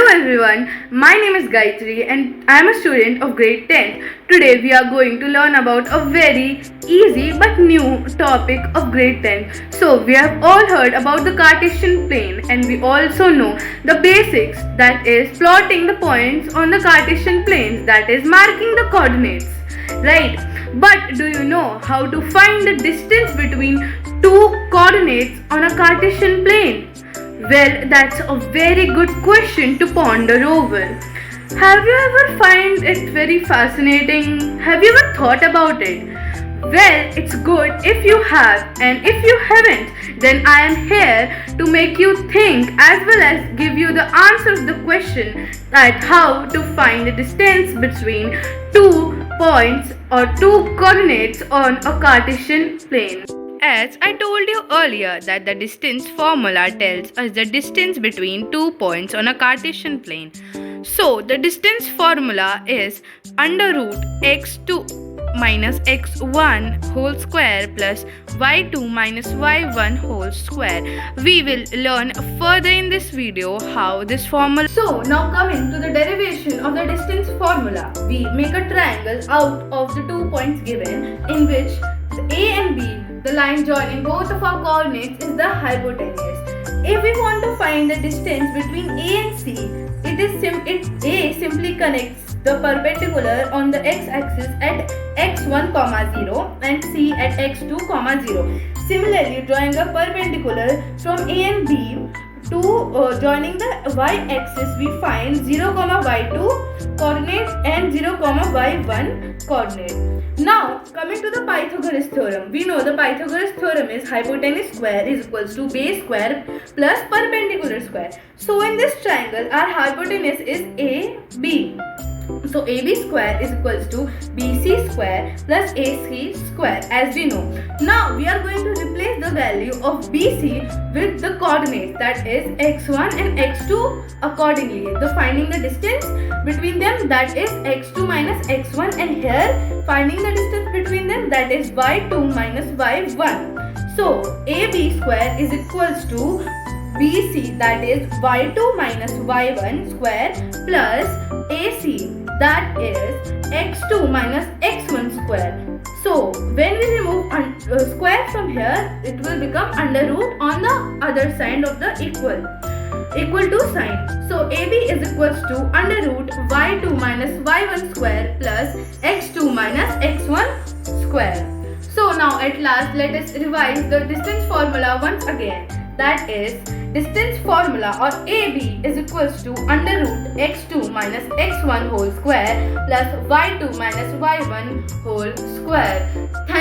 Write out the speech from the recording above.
everyone, my name is Gayatri and I am a student of grade 10th. Today we are going to learn about a very easy but new topic of grade 10th. So we have all heard about the Cartesian plane and we also know the basics, that is plotting the points on the Cartesian planes, that is marking the coordinates, right? But do you know how to find the distance between two coordinates on a Cartesian plane? Well, that's a very good question to ponder over. Have you ever find it very fascinating? Have you ever thought about it? Well, it's good if you have, and if you haven't, then I am here to make you think as well as give you the answer to the question that how to find the distance between two points or two coordinates on a Cartesian plane. As I told you earlier that the distance formula tells us the distance between two points on a Cartesian plane. So the distance formula is under root x2 minus x1 whole square plus y2 minus y1 whole square. We will learn further in this video how this formula. So now coming to the derivation of the distance formula, we make a triangle out of the 2 points given, in which the A and B, the line joining both of our coordinates, is the hypotenuse. If we want to find the distance between A and C, A simply connects the perpendicular on the x-axis at x1, 0 and C at x2, 0. Similarly, drawing a perpendicular from A and B to joining the y-axis, we find 0, y2 coordinate and 0, y1 coordinate. Now, coming to the Pythagoras theorem, we know the Pythagoras theorem is hypotenuse square is equals to base square plus perpendicular square. So, in this triangle, our hypotenuse is AB. So, AB square is equals to BC square plus AC square, as we know. Now, we are going to replace the value of BC with the coordinates, that is x1 and x2 accordingly. The finding the distance between them, that is x2 minus x1, and here finding the distance between them, that is y2 minus y1. So, AB square is equals to BC, that is y2 minus y1 square plus AC, that is x2 minus x1 square. So when we remove square from here, it will become under root on the other side of the equal to sign. So AB is equals to under root y2 minus y1 square plus x2 minus x1 square. So now at last let us revise the distance formula once again. That is, distance formula or AB is equals to under root x2 minus x1 whole square plus y2 minus y1 whole square. Thank you.